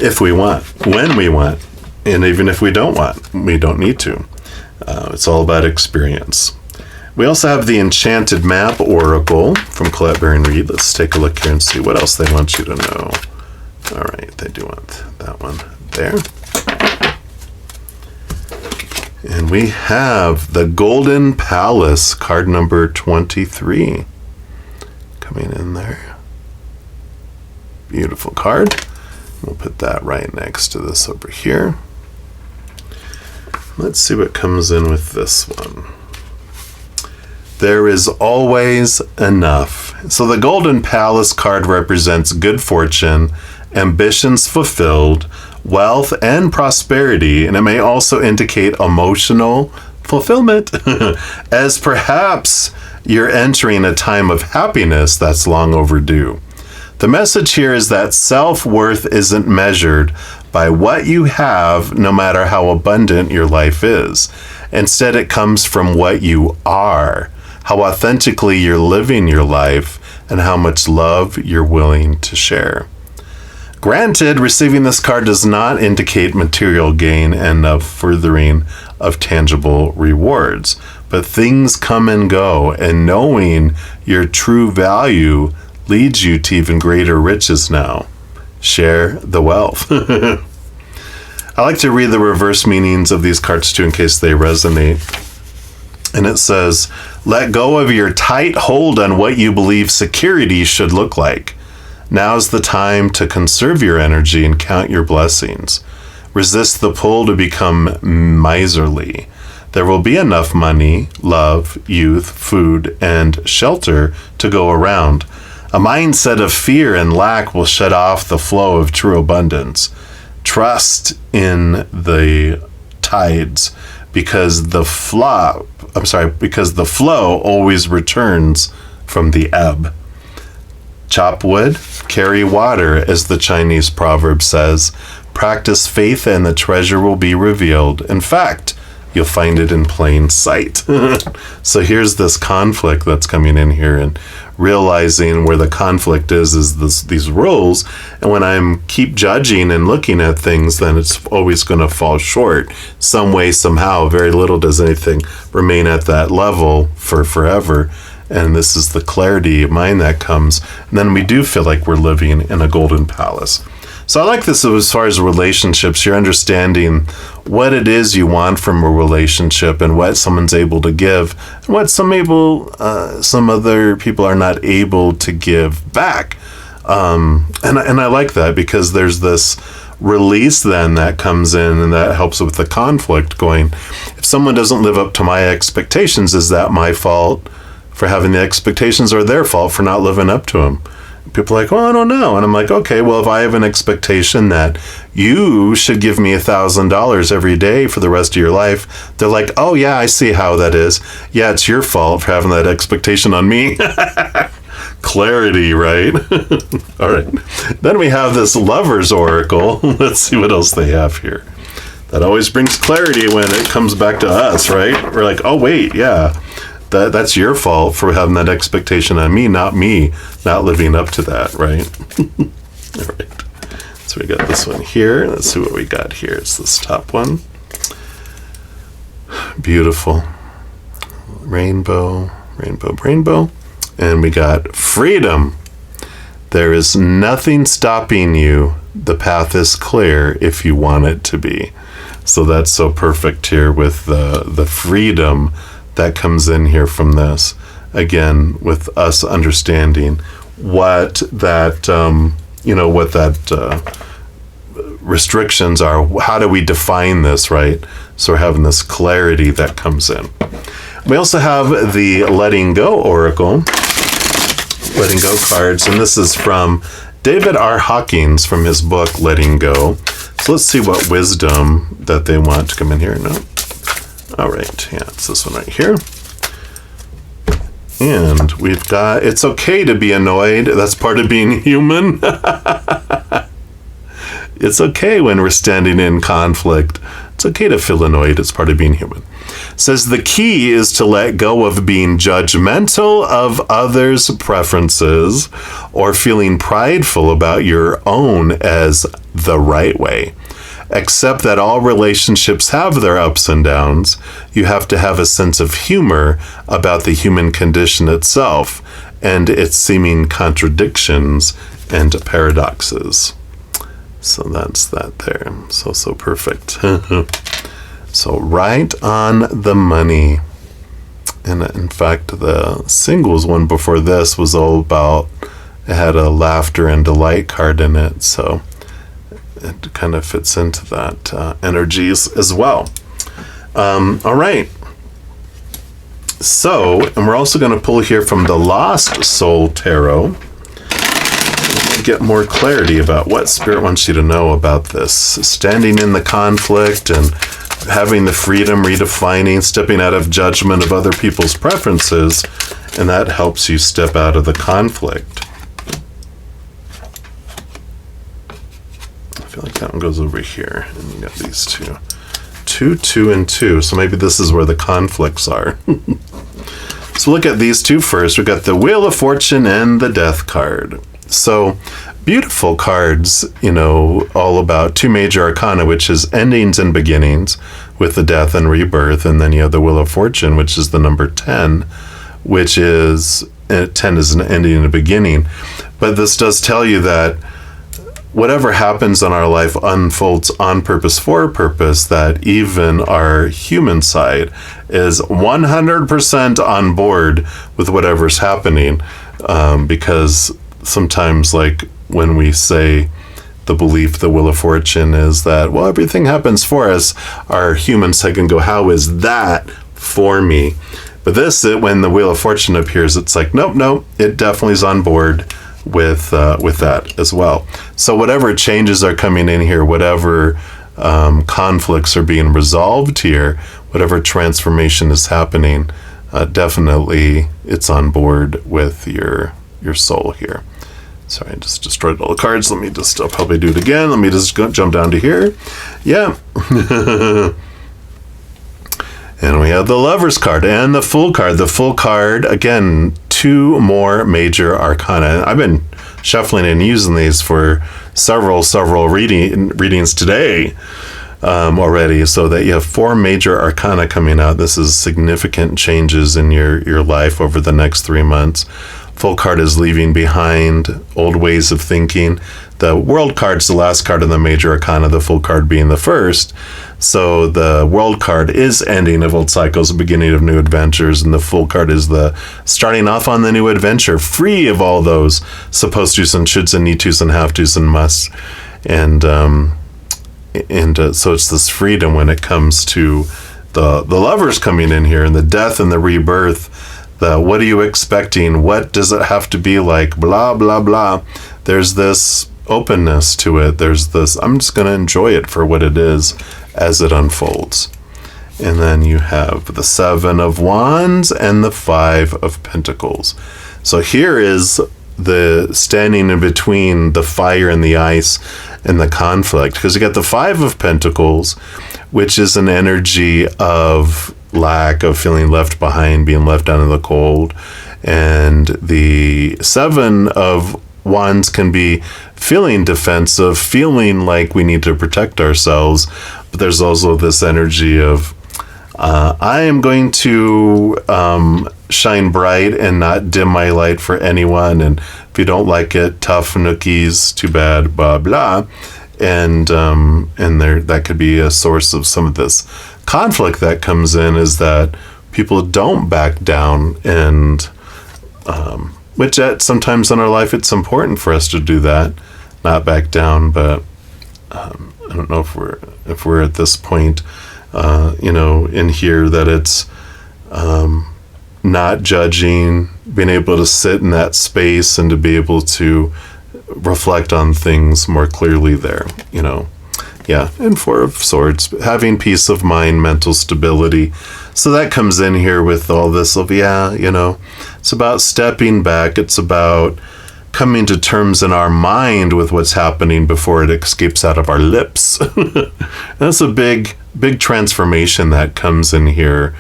If we want, when we want, and even if we don't want, we don't need to. It's all about experience. We also have the Enchanted Map Oracle from Colette Baron Reed. Let's take a look here and see what else they want you to know. All right, they do want that one there. And we have the Golden Palace, card number 23, coming in there. Beautiful card. We'll put that right next to this over here. Let's see what comes in with this one. There is always enough. So the Golden Palace card represents good fortune, ambitions fulfilled, wealth and prosperity, and it may also indicate emotional fulfillment, as perhaps you're entering a time of happiness that's long overdue. The message here is that self-worth isn't measured by what you have, no matter how abundant your life is. Instead, it comes from what you are, how authentically you're living your life, and how much love you're willing to share. Granted, receiving this card does not indicate material gain and a furthering of tangible rewards, but things come and go, and knowing your true value leads you to even greater riches now. Share the wealth. I like to read the reverse meanings of these cards too in case they resonate. And it says, let go of your tight hold on what you believe security should look like. Now's the time to conserve your energy and count your blessings. Resist the pull to become miserly. There will be enough money, love, youth, food, and shelter to go around. A mindset of fear and lack will shut off the flow of true abundance. Trust in the tides, because the flow always returns from the ebb. Chop wood, carry water, as the Chinese proverb says. Practice faith and the treasure will be revealed. In fact, you'll find it in plain sight. So here's this conflict that's coming in here, and realizing where the conflict is these roles. And when I'm keep judging and looking at things, then it's always going to fall short some way, somehow. Very little does anything remain at that level for forever. And this is the clarity of mind that comes. And then we do feel like we're living in a golden palace. So I like this as far as relationships. You're understanding what it is you want from a relationship and what someone's able to give, and what some other people are not able to give back. And I like that, because there's this release then that comes in, and that helps with the conflict going, if someone doesn't live up to my expectations, is that my fault for having the expectations, or their fault for not living up to them? People are like, well, I don't know. And I'm like, okay, well, if I have an expectation that you should give me $1,000 every day for the rest of your life, they're like, oh yeah, I see how that is. Yeah, it's your fault for having that expectation on me. Clarity, right? All right. Then we have this Lover's Oracle. Let's see what else they have here. That always brings clarity when it comes back to us, right? We're like, oh wait, yeah. That's your fault for having that expectation on me not living up to that, right? All right. So we got this one here. Let's see what we got here. It's this top one. Beautiful. Rainbow, rainbow, rainbow. And we got freedom. There is nothing stopping you. The path is clear if you want it to be. So that's so perfect here with the freedom that comes in here from this. Again, with us understanding what that, restrictions are. How do we define this, right? So we're having this clarity that comes in. We also have the Letting Go Oracle, Letting Go cards, and this is from David R. Hawkins from his book, Letting Go. So let's see what wisdom that they want to come in here. No. All right, yeah, it's this one right here. And we've got, it's okay to be annoyed. That's part of being human. It's okay when we're standing in conflict. It's okay to feel annoyed. It's part of being human. It says the key is to let go of being judgmental of others' preferences or feeling prideful about your own as the right way. Accept that all relationships have their ups and downs. You have to have a sense of humor about the human condition itself and its seeming contradictions and paradoxes. So that's that there. So perfect. So right on the money. And in fact, the singles one before this was all about, it had a laughter and delight card in it. So it kind of fits into that energies as well. All right. So, and we're also going to pull here from the Lost Soul Tarot. Get more clarity about what Spirit wants you to know about this. Standing in the conflict and having the freedom, redefining, stepping out of judgment of other people's preferences, and that helps you step out of the conflict. I feel like that one goes over here, and you got these two. 2, 2, and 2. So maybe this is where the conflicts are. So look at these two first. We've got the Wheel of Fortune and the Death card. So beautiful cards, all about two major arcana, which is endings and beginnings with the death and rebirth. And then you have the Wheel of Fortune, which is the number 10, which is 10 is an ending and a beginning. But this does tell you that whatever happens in our life unfolds on purpose for a purpose, that even our human side is 100% on board with whatever's happening. Because sometimes, like when we say the belief, the wheel of fortune is that, well, everything happens for us, our human side can go, how is that for me? But when the wheel of fortune appears, it's like, nope, it definitely is on board with that as well. So whatever changes are coming in here, whatever conflicts are being resolved here, whatever transformation is happening, definitely it's on board with your soul here. Sorry, I just destroyed all the cards. I'll probably do it again. Let me just jump down to here. Yeah. And we have the Lover's card and the Fool card. The Fool card, again, 2 more major arcana. I've been shuffling and using these for several readings today already, so that you have 4 major arcana coming out. This is significant changes in your life over the next 3 months. Fool card is leaving behind old ways of thinking. The World card's the last card in the major arcana, the Fool card being the first. So the World card is ending of old cycles, beginning of new adventures, and the Fool card is the starting off on the new adventure, free of all those supposed to's and shoulds and need to's and have to's and musts. And so it's this freedom when it comes to the Lovers coming in here, and the death and the rebirth. What are you expecting? What does it have to be like? Blah, blah, blah. There's this openness to it. There's this, I'm just going to enjoy it for what it is as it unfolds. And then you have the 7 of Wands and the 5 of Pentacles. So here is the standing in between the fire and the ice and the conflict. Because you got the 5 of Pentacles, which is an energy of lack, of feeling left behind, being left out in the cold. And the 7 of Wands can be feeling defensive, feeling like we need to protect ourselves. But there's also this energy of, I am going to shine bright and not dim my light for anyone. And if you don't like it, tough nookies, too bad, blah, blah. And that could be a source of some of this conflict that comes in, is that people don't back down, and which sometimes in our life it's important for us to do that, not back down. But I don't know if we're at this point, in here, that it's not judging, being able to sit in that space and to be able to reflect on things more clearly there, Yeah, and 4 of Swords, having peace of mind, mental stability. So that comes in here with all this of, it's about stepping back. It's about coming to terms in our mind with what's happening before it escapes out of our lips. That's a big transformation that comes in here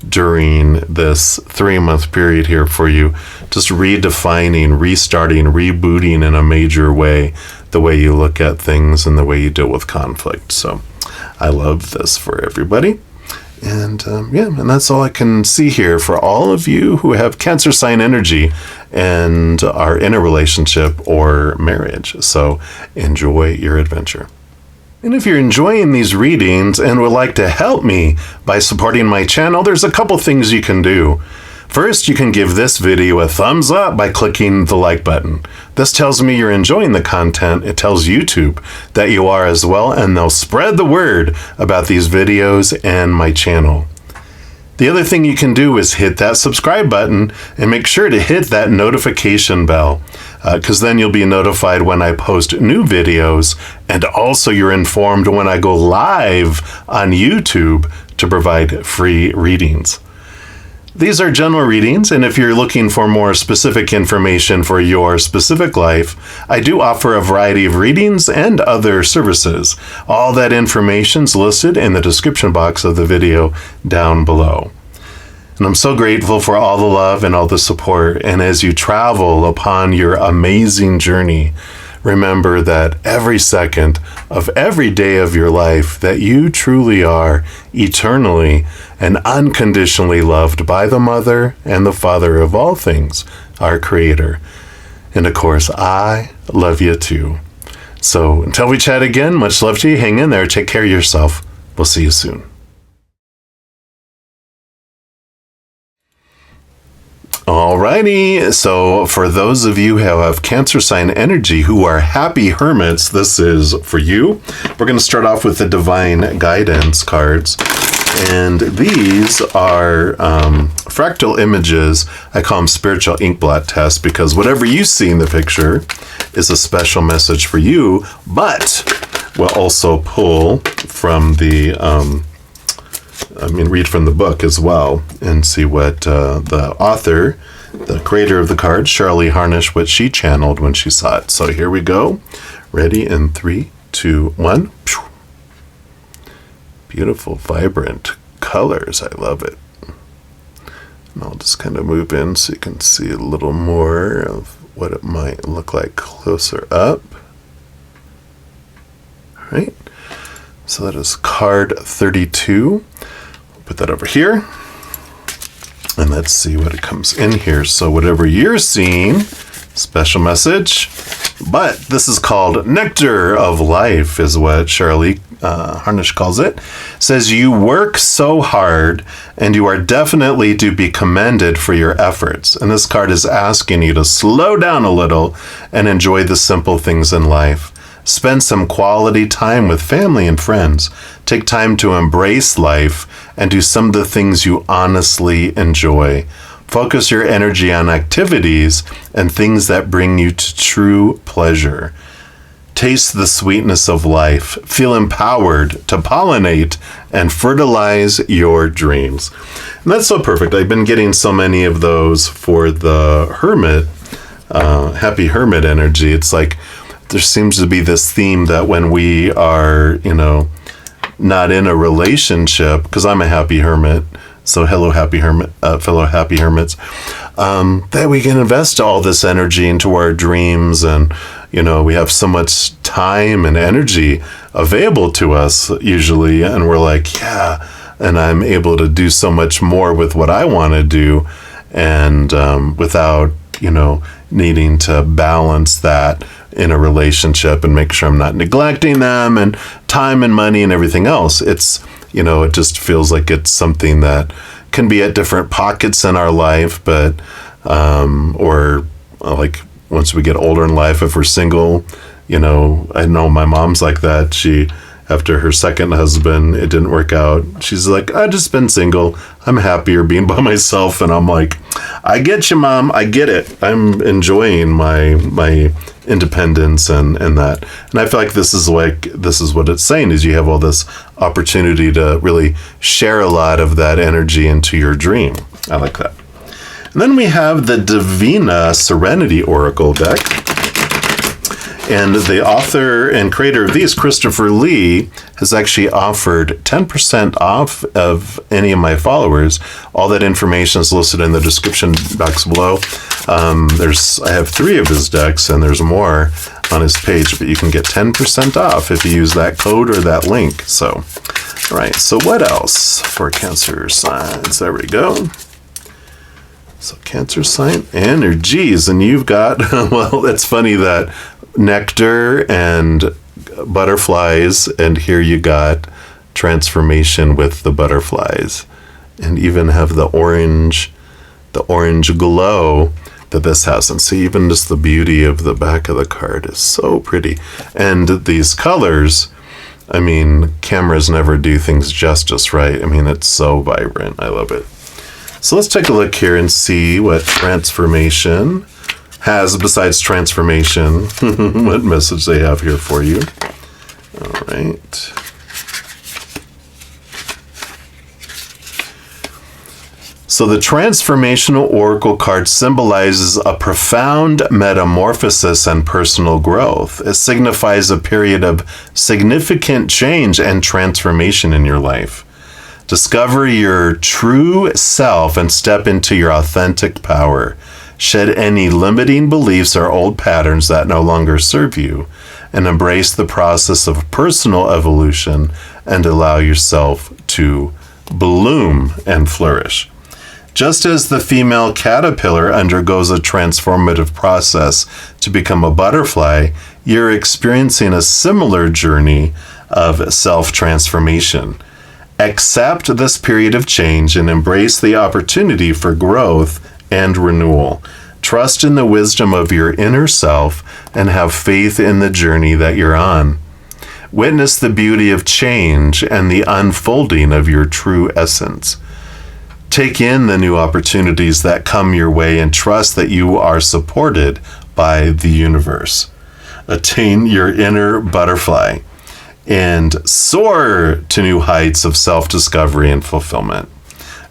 during this 3-month period here for you. Just redefining, restarting, rebooting in a major way the way you look at things and the way you deal with conflict. So I love this for everybody. And and that's all I can see here for all of you who have Cancer sign energy and are in a relationship or marriage. So enjoy your adventure. And if you're enjoying these readings and would like to help me by supporting my channel, there's a couple things you can do. First, you can give this video a thumbs up by clicking the like button. This tells me you're enjoying the content. It tells YouTube that you are as well, and they'll spread the word about these videos and my channel. The other thing you can do is hit that subscribe button and make sure to hit that notification bell, because then you'll be notified when I post new videos, and also you're informed when I go live on YouTube to provide free readings. These are general readings, and if you're looking for more specific information for your specific life, I do offer a variety of readings and other services. All that information's listed in the description box of the video down below. And I'm so grateful for all the love and all the support, and as you travel upon your amazing journey, remember that every second of every day of your life that you truly are eternally and unconditionally loved by the Mother and the Father of all things, our Creator. And of course, I love you too. So until we chat again, much love to you. Hang in there. Take care of yourself. We'll see you soon. Alrighty, so for those of you who have Cancer sign energy who are happy hermits, this is for you. We're going to start off with the Divine Guidance cards. And these are fractal images. I call them spiritual inkblot tests because whatever you see in the picture is a special message for you, but we'll also pull from the read from the book as well and see what the author, the creator of the card, Charlie Harnish, what she channeled when she saw it. So here we go. Ready in 3, 2, 1. Beautiful, vibrant colors. I love it. And I'll just kind of move in so you can see a little more of what it might look like closer up. All right. So that is card 32. Put that over here. And let's see what it comes in here. So whatever you're seeing, special message. But this is called Nectar of Life, is what Charlie Harnish calls it. Says you work so hard and you are definitely to be commended for your efforts. And this card is asking you to slow down a little and enjoy the simple things in life. Spend some quality time with family and friends. Take time to embrace life and do some of the things you honestly enjoy. Focus your energy on activities and things that bring you to true pleasure. Taste the sweetness of life. Feel empowered to pollinate and fertilize your dreams. And that's so perfect. I've been getting so many of those for the Hermit, Happy Hermit energy. It's like there seems to be this theme that when we are, not in a relationship, because I'm a happy hermit, so hello, happy hermit, fellow happy hermits, that we can invest all this energy into our dreams. And, we have so much time and energy available to us usually. And we're like, yeah, and I'm able to do so much more with what I want to do. And without, needing to balance that in a relationship and make sure I'm not neglecting them and time and money and everything else. It's, it just feels like it's something that can be at different pockets in our life, but, or like once we get older in life, if we're single, I know my mom's like that. She, after her second husband, it didn't work out. She's like, I've just been single. I'm happier being by myself. And I'm like, I get you, Mom. I get it. I'm enjoying my independence and that. And I feel like this is what it's saying is you have all this opportunity to really share a lot of that energy into your dream. I like that. And then we have the Divina Serenity Oracle deck. And the author and creator of these, Christopher Lee, has actually offered 10% off of any of my followers. All that information is listed in the description box below. I have 3 of his decks, and there's more on his page, but you can get 10% off if you use that code or that link. So, all right, so what else for Cancer signs? There we go. So Cancer sign energies, and you've got, well, it's funny that nectar and butterflies, and here you got transformation with the butterflies, and even have the orange glow that this has. And see, even just the beauty of the back of the card is so pretty. And these colors, cameras never do things justice, right? It's so vibrant. I love it. So let's take a look here and see what transformation has besides transformation, what message they have here for you. All right. So the Transformational Oracle card symbolizes a profound metamorphosis and personal growth. It signifies a period of significant change and transformation in your life. Discover your true self and step into your authentic power. Shed any limiting beliefs or old patterns that no longer serve you, and embrace the process of personal evolution and allow yourself to bloom and flourish. Just as the female caterpillar undergoes a transformative process to become a butterfly, you're experiencing a similar journey of self-transformation. Accept this period of change and embrace the opportunity for growth and renewal. Trust in the wisdom of your inner self and have faith in the journey that you're on. Witness the beauty of change and the unfolding of your true essence. Take in the new opportunities that come your way and trust that you are supported by the universe. Attain your inner butterfly and soar to new heights of self-discovery and fulfillment.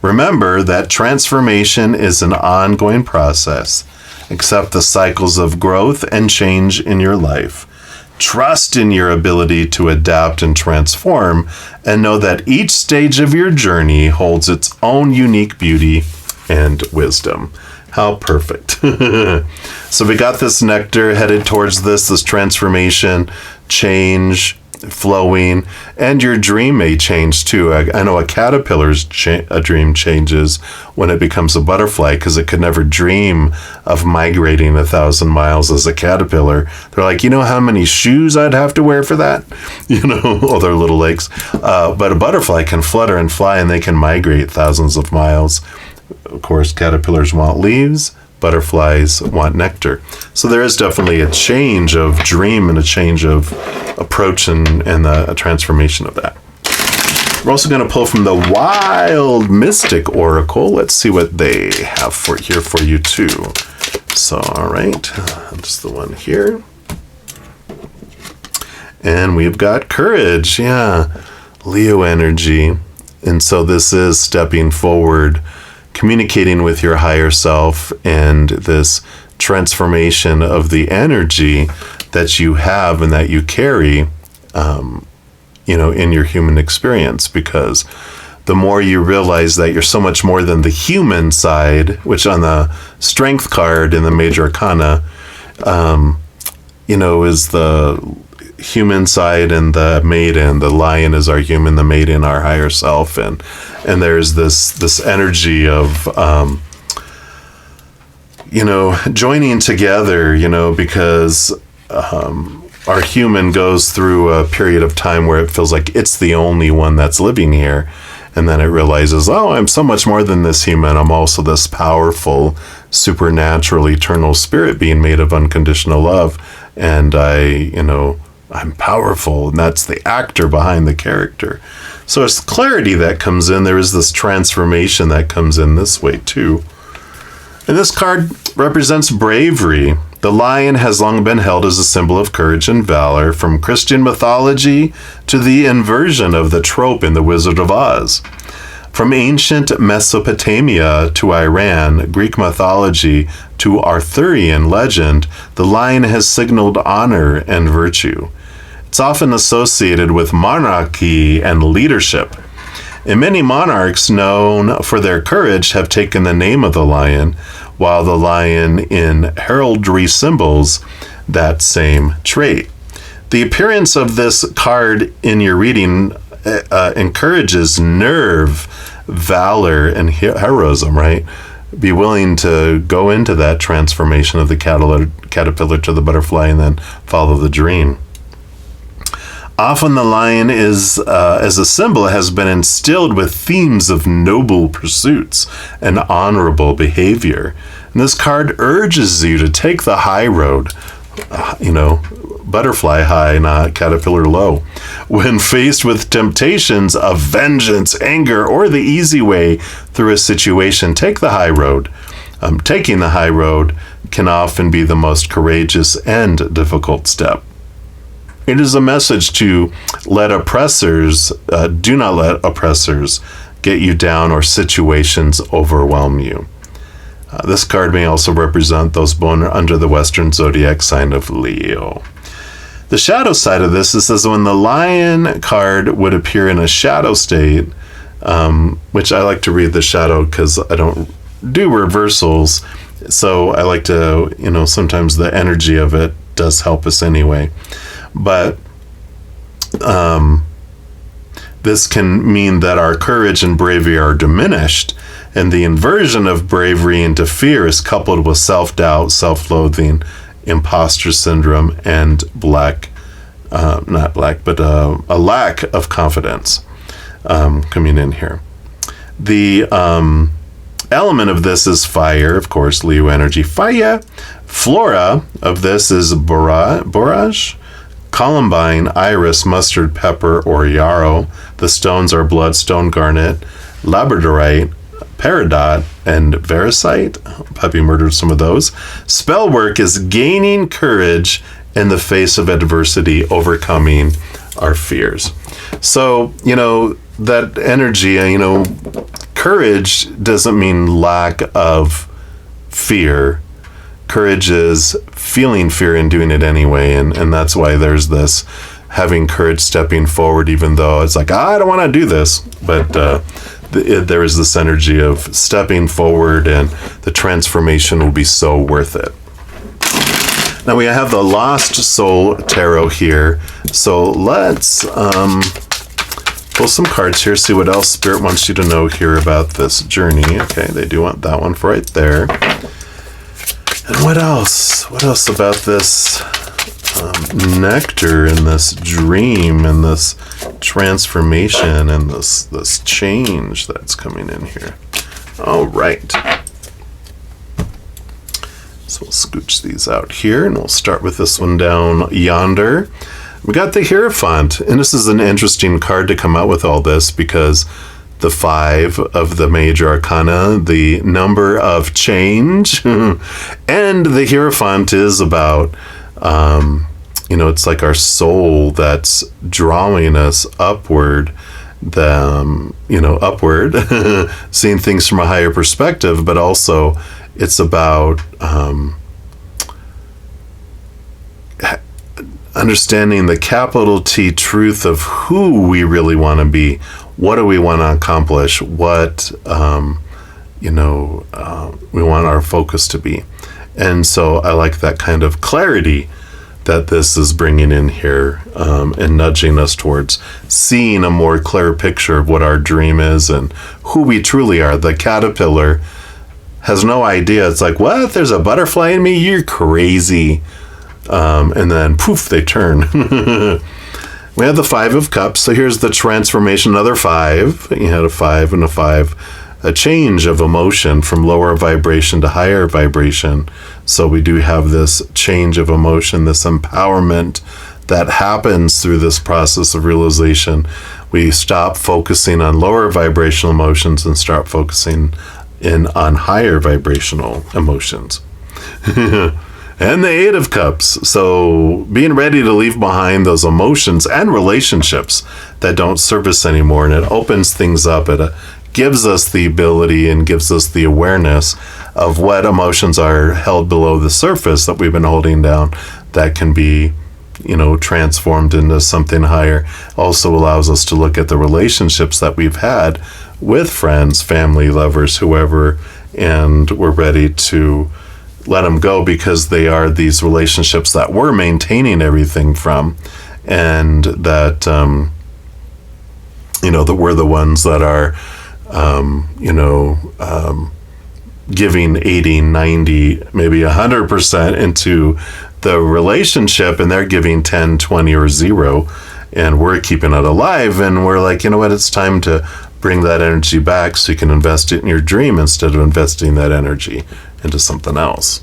Remember that transformation is an ongoing process. Accept the cycles of growth and change in your life. Trust in your ability to adapt and transform, and know that each stage of your journey holds its own unique beauty and wisdom. How perfect. So we got this nectar headed towards this transformation, change, flowing, and your dream may change too. I know a caterpillar's a dream changes when it becomes a butterfly, because it could never dream of migrating 1,000 miles as a caterpillar. They're like, you know how many shoes I'd have to wear for that? All their little legs. But a butterfly can flutter and fly, and they can migrate thousands of miles. Of course, caterpillars want leaves. Butterflies want nectar. So there is definitely a change of dream and a change of approach and a transformation of that. We're also going to pull from the Wild Mystic Oracle. Let's see what they have here for you too. So, all right, just the one here. And we've got courage. Yeah, Leo energy. And so this is stepping forward, communicating with your higher self, and this transformation of the energy that you have and that you carry, in your human experience. Because the more you realize that you're so much more than the human side, which on the Strength card in the Major Arcana, is the human side and the maiden. The lion is our human, the maiden our higher self, and there's this energy of joining together, because our human goes through a period of time where it feels like it's the only one that's living here, and then it realizes, oh, I'm so much more than this human. I'm also this powerful, supernatural, eternal spirit being made of unconditional love, and I'm powerful, and that's the actor behind the character. So there's clarity that comes in. There is this transformation that comes in this way too. And this card represents bravery. The lion has long been held as a symbol of courage and valor, from Christian mythology to the inversion of the trope in The Wizard of Oz. From ancient Mesopotamia to Iran, Greek mythology to Arthurian legend, the lion has signaled honor and virtue. It's often associated with monarchy and leadership. And many monarchs known for their courage have taken the name of the lion, while the lion in heraldry symbols that same trait. The appearance of this card in your reading encourages nerve, valor, and heroism, right? Be willing to go into that transformation of the caterpillar to the butterfly and then follow the dream. Often the lion is, as a symbol, has been instilled with themes of noble pursuits and honorable behavior. And this card urges you to take the high road, butterfly high, not caterpillar low. When faced with temptations of vengeance, anger, or the easy way through a situation, take the high road. Taking the high road can often be the most courageous and difficult step. It is a message to do not let oppressors get you down or situations overwhelm you. This card may also represent those born under the Western zodiac sign of Leo. The shadow side of this is when the lion card would appear in a shadow state, which I like to read the shadow because I don't do reversals. So I like to, sometimes the energy of it does help us anyway. But this can mean that our courage and bravery are diminished, and the inversion of bravery into fear is coupled with self-doubt, self-loathing, imposter syndrome, and a lack of confidence coming in here. The element of this is fire, of course, Leo energy, fire. Flora of this is borage, columbine, iris, mustard, pepper, or yarrow. The stones are bloodstone, garnet, labradorite, peridot, and varisite. Puppy murdered some of those. Spell work is gaining courage in the face of adversity, overcoming our fears. So, that energy, courage doesn't mean lack of fear. Courage is feeling fear and doing it anyway. And that's why there's this having courage, stepping forward, even though it's like, I don't want to do this. But there is this energy of stepping forward, and the transformation will be so worth it. Now we have the Lost Soul Tarot here. So let's pull some cards here, see what else Spirit wants you to know here about this journey. Okay, they do want that one for right there. And what else? What else about this nectar and this dream and this transformation and this change that's coming in here? All right. So we'll scooch these out here, and we'll start with this one down yonder. We got the Hierophant, and this is an interesting card to come out with all this, because the 5 of the major arcana, the number of change, and the Hierophant is about, it's like our soul that's drawing us upward, upward, seeing things from a higher perspective, but also it's about understanding the capital T truth of who we really want to be. What do we want to accomplish? What, we want our focus to be. And so I like that kind of clarity that this is bringing in here, and nudging us towards seeing a more clear picture of what our dream is and who we truly are. The caterpillar has no idea. It's like, what? There's a butterfly in me? You're crazy. And then poof, they turn. We have the 5 of Cups. So here's the transformation, another 5. You had a 5 and a 5. A change of emotion from lower vibration to higher vibration. So we do have this change of emotion, this empowerment that happens through this process of realization. We stop focusing on lower vibrational emotions and start focusing on higher vibrational emotions. And the 8 of Cups. So being ready to leave behind those emotions and relationships that don't serve us anymore. And it opens things up. It gives us the ability and gives us the awareness of what emotions are held below the surface that we've been holding down that can be, transformed into something higher. Also allows us to look at the relationships that we've had with friends, family, lovers, whoever, and we're ready to let them go, because they are these relationships that we're maintaining everything from, and that that we're the ones that are giving 80, 90, maybe 100% into the relationship, and they're giving 10, 20, or 0, and we're keeping it alive. And we're like, you know what, it's time to bring that energy back so you can invest it in your dream instead of investing that energy into something else.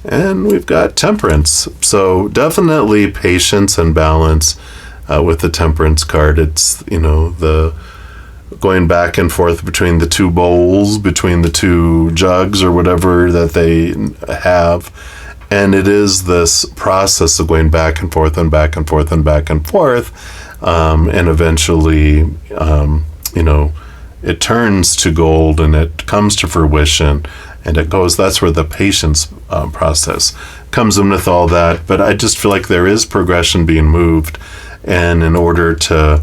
And we've got Temperance. So definitely patience and balance with the Temperance card. It's, the going back and forth between the 2 bowls, between the 2 jugs, or whatever that they have. And it is this process of going back and forth and back and forth and back and forth. And eventually, it turns to gold and it comes to fruition. And it goes, that's where the patience process comes in with all that. But I just feel like there is progression being moved. And I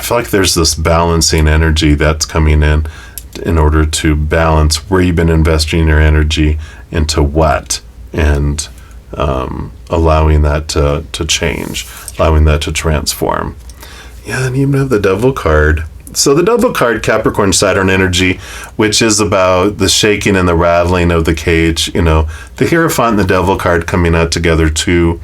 feel like there's this balancing energy that's coming in order to balance where you've been investing your energy into what. And allowing that to change, allowing that to transform. Yeah, and you even have the Devil card. So the Devil card, Capricorn Saturn energy, which is about the shaking and the rattling of the cage, the Hierophant and the Devil card coming out together too,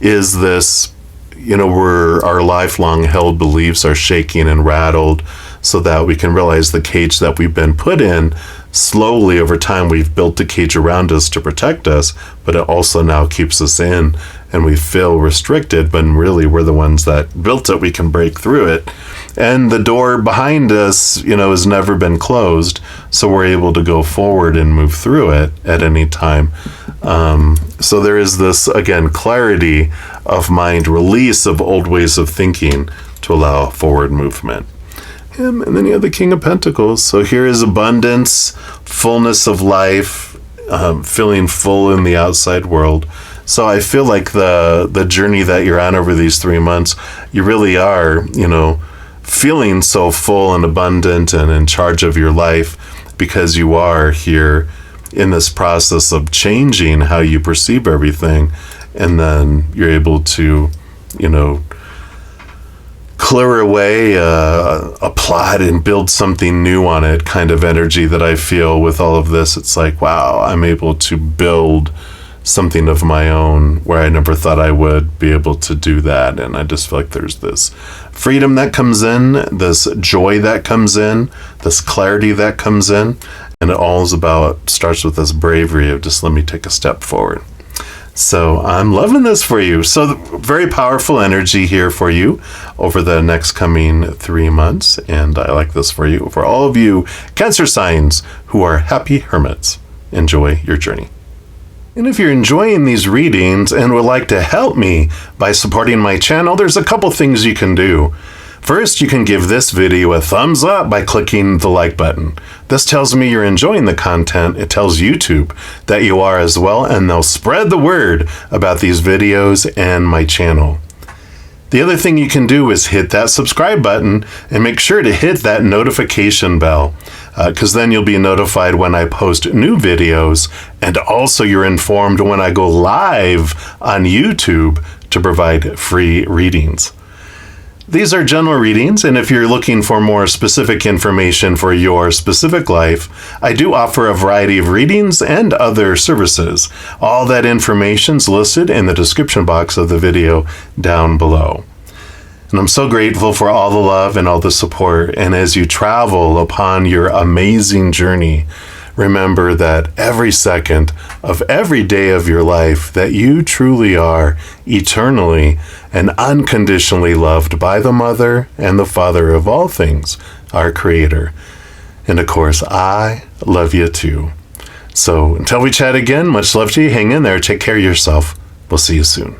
is this, where our lifelong held beliefs are shaking and rattled so that we can realize the cage that we've been put in. Slowly over time, we've built a cage around us to protect us, but it also now keeps us in and we feel restricted, but really we're the ones that built it. We can break through it. And the door behind us, has never been closed. So we're able to go forward and move through it at any time. So there is this, again, clarity of mind, release of old ways of thinking to allow forward movement. And then you have the King of Pentacles. So here is abundance, fullness of life, feeling full in the outside world. So I feel like the journey that you're on over these 3 months, you really are, feeling so full and abundant and in charge of your life because you are here in this process of changing how you perceive everything. And then you're able to, clear away a plot and build something new on it kind of energy that I feel with all of this. It's like, wow, I'm able to build something of my own where I never thought I would be able to do that. And I just feel like there's this freedom that comes in, this joy that comes in, this clarity that comes in. And it all starts with this bravery of just let me take a step forward. So I'm loving this for you. So very powerful energy here for you over the next coming 3 months. And I like this for you. For all of you Cancer signs who are happy hermits, enjoy your journey. And if you're enjoying these readings and would like to help me by supporting my channel, there's a couple things you can do. First, you can give this video a thumbs up by clicking the like button. This tells me you're enjoying the content. It tells YouTube that you are as well, and they'll spread the word about these videos and my channel. The other thing you can do is hit that subscribe button and make sure to hit that notification bell, because then you'll be notified when I post new videos, and also you're informed when I go live on YouTube to provide free readings. These are general readings, and if you're looking for more specific information for your specific life, I do offer a variety of readings and other services. All that information's listed in the description box of the video down below. And I'm so grateful for all the love and all the support. And as you travel upon your amazing journey, remember that every second of every day of your life that you truly are eternally and unconditionally loved by the Mother and the Father of all things, our Creator. And of course, I love you too. So until we chat again, much love to you. Hang in there. Take care of yourself. We'll see you soon.